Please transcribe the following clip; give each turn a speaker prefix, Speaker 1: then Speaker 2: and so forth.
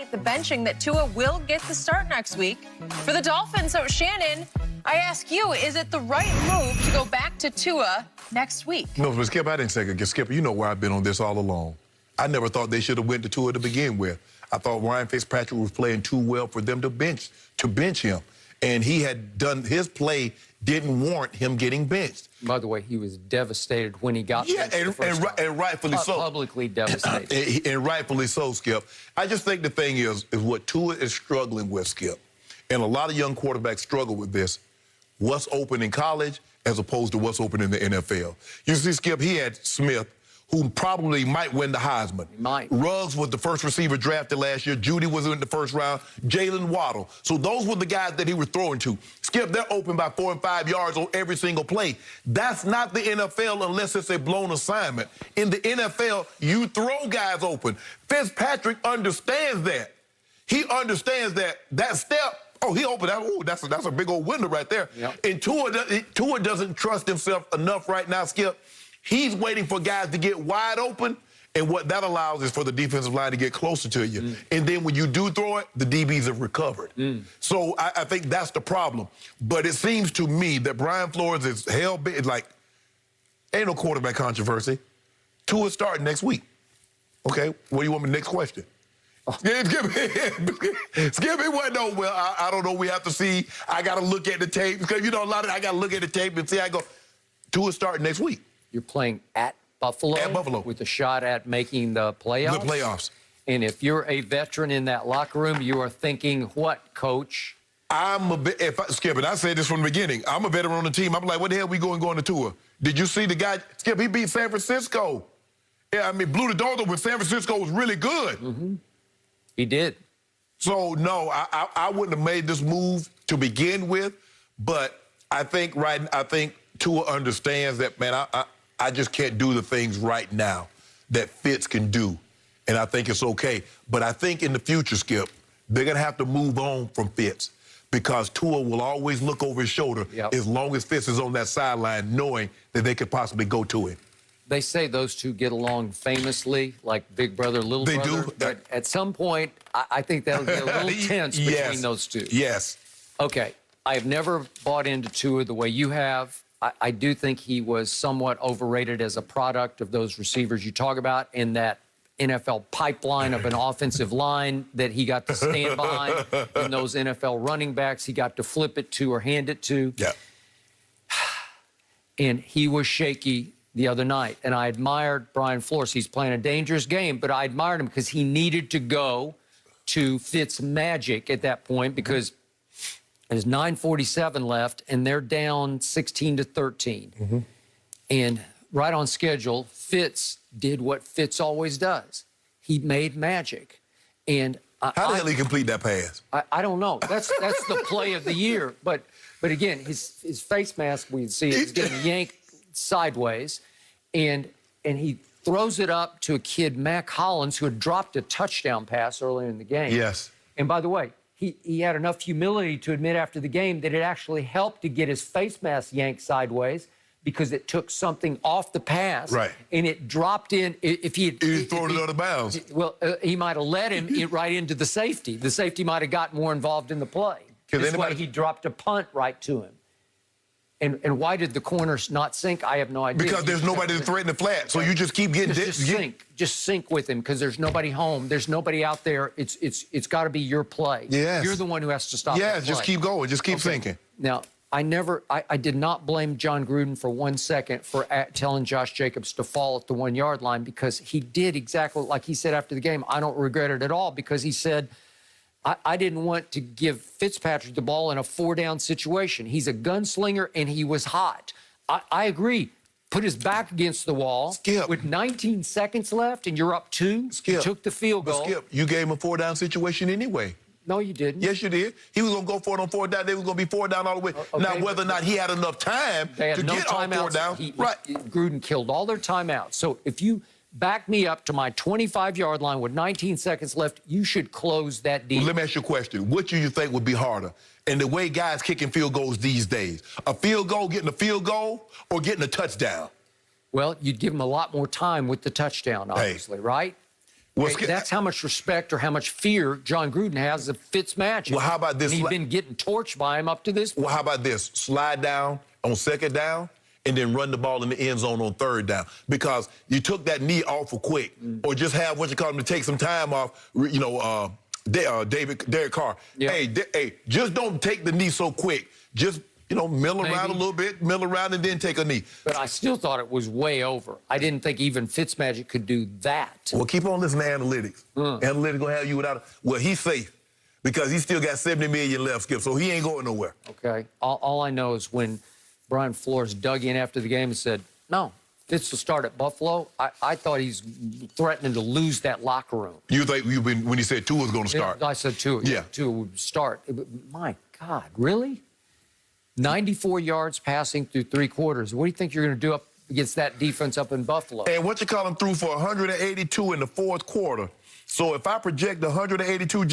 Speaker 1: despite the benching, that Tua will get the start next week for the Dolphins. So, Shannon, I ask you, is it the right move to go back to Tua next week?
Speaker 2: No, but Skip, I didn't say it. Skip, you know where I've been on this all along. I never thought they should have went to Tua to begin with. I thought Ryan Fitzpatrick was playing too well for them to bench him. And he had done his play didn't warrant him getting benched.
Speaker 3: By the way, he was devastated when he got benched
Speaker 2: and rightfully so.
Speaker 3: Publicly devastated.
Speaker 2: And rightfully so, Skip. I just think the thing is what Tua is struggling with, Skip, and a lot of young quarterbacks struggle with this, what's open in college as opposed to what's open in the NFL. You see, Skip, he had Smith, who probably might win the Heisman.
Speaker 3: He might.
Speaker 2: Ruggs was the first receiver drafted last year. Judy was in the first round. Jalen Waddle. So those were the guys that he was throwing to. Skip, they're open by 4 and 5 yards on every single play. That's not the NFL unless it's a blown assignment. In the NFL, you throw guys open. Fitzpatrick understands that. He understands that step. Oh, he opened that. Oh, that's a big old window right there.
Speaker 3: Yep.
Speaker 2: And Tua doesn't trust himself enough right now, Skip. He's waiting for guys to get wide open, and what that allows is for the defensive line to get closer to you. And then when you do throw it, the DBs have recovered. So I think that's the problem. But it seems to me that Brian Flores is hell-bent. Like, ain't no quarterback controversy. Tua starting next week. Okay, what do you want me next question? Skip me what? No, well, I don't know. We have to see. I got to look at the tape. Because, you know, I got to look at the tape and see how I go. Tua starting next week.
Speaker 3: You're playing at Buffalo.
Speaker 2: At Buffalo.
Speaker 3: With a shot at making the playoffs.
Speaker 2: The playoffs.
Speaker 3: And if you're a veteran in that locker room, you are thinking, what, coach?
Speaker 2: Skip, and I said this from the beginning, I'm a veteran on the team. I'm like, what the hell we going to Tua? Did you see the guy? Skip, he beat San Francisco. Yeah, I mean, blew the doors open when San Francisco was really good.
Speaker 3: He did.
Speaker 2: So, no, I wouldn't have made this move to begin with, but I think Tua understands that, man, I just can't do the things right now that Fitz can do, and I think it's okay. But I think in the future, Skip, they're going to have to move on from Fitz because Tua will always look over his shoulder as long as Fitz is on that sideline knowing that they could possibly go to him.
Speaker 3: They say those two get along famously, like big brother, little brother.
Speaker 2: They do.
Speaker 3: But at some point, I think that'll get a little tense between those two.
Speaker 2: Yes.
Speaker 3: Okay. I have never bought into Tua the way you have. I do think he was somewhat overrated as a product of those receivers you talk about in that NFL pipeline of an offensive line that he got to stand behind, and those NFL running backs he got to flip it to or hand it to.
Speaker 2: Yeah.
Speaker 3: And he was shaky the other night, and I admired Brian Flores. He's playing a dangerous game, but I admired him because he needed to go to Fitz magic at that point because there's 9:47 left, and they're down 16-13. And right on schedule, Fitz did what Fitz always does. He made magic. And
Speaker 2: how the hell he complete that pass?
Speaker 3: I don't know. That's the play of the year. But again, his face mask, we see it, is getting yanked sideways, and he throws it up to a kid, Mac Hollins, who had dropped a touchdown pass earlier in the game.
Speaker 2: Yes.
Speaker 3: And by the way, he had enough humility to admit after the game that it actually helped to get his face mask yanked sideways because it took something off the pass.
Speaker 2: Right.
Speaker 3: And it dropped in. If he had
Speaker 2: thrown it out of bounds.
Speaker 3: Well, he might have led him right into the safety. The safety might have got more involved in the play. This way he dropped a punt right to him. And why did the corners not sink? I have no idea.
Speaker 2: Because there's nobody to threaten the flat, so you just keep getting
Speaker 3: just sink with him because there's nobody home. There's nobody out there. It's got to be your play.
Speaker 2: Yes.
Speaker 3: You're the one who has to stop.
Speaker 2: Yeah, just keep going. Just keep sinking.
Speaker 3: Now, I did not blame John Gruden for 1 second for telling Josh Jacobs to fall at the 1 yard line because he did exactly like he said after the game. I don't regret it at all because he said, I didn't want to give Fitzpatrick the ball in a 4-down situation. He's a gunslinger, and he was hot. I agree. Put his back against the wall.
Speaker 2: Skip.
Speaker 3: With 19 seconds left, and you're up 2.
Speaker 2: Skip.
Speaker 3: Took the field goal.
Speaker 2: But Skip, you gave him a 4-down situation anyway.
Speaker 3: No, you didn't.
Speaker 2: Yes, you did. He was going to go for it on 4 down. They was going to be 4 down all the way.
Speaker 3: Okay,
Speaker 2: now, whether or not he had enough time to get all 4 down. Right.
Speaker 3: Gruden killed all their timeouts. So if you back me up to my 25-yard line with 19 seconds left, you should close that deal.
Speaker 2: Well, let me ask you a question. What do you think would be harder? And the way guys kicking field goals these days, a field goal, getting a field goal, or getting a touchdown?
Speaker 3: Well, you'd give them a lot more time with the touchdown, obviously, right?
Speaker 2: Well,
Speaker 3: Okay, that's how much respect or how much fear John Gruden has of Fitzmagic.
Speaker 2: Well, how about this?
Speaker 3: And he's been getting torched by him up to this point.
Speaker 2: Well, how about this? Slide down on second down and then run the ball in the end zone on third down, because you took that knee awful quick, or just have what you call him to take some time off. You know, Derek Carr.
Speaker 3: Yep.
Speaker 2: Hey, just don't take the knee so quick. Just mill around a little bit, mill around, and then take a knee.
Speaker 3: But I still thought it was way over. I didn't think even Fitzmagic could do that.
Speaker 2: Well, keep on listening to analytics. Analytics gonna have you without. Well, he's safe because he still got 70 million left, Skip, so he ain't going nowhere.
Speaker 3: Okay. All I know is when Brian Flores dug in after the game and said, "No, Fitz will start at Buffalo," I thought he's threatening to lose that locker room.
Speaker 2: You think when he said Tua was going to start?
Speaker 3: I said Tua.
Speaker 2: Yeah.
Speaker 3: Tua would start. My God, really? 94 yards passing through 3 quarters. What do you think you're going to do up against that defense up in Buffalo?
Speaker 2: And what you call him threw for 182 in the fourth quarter. So if I project 182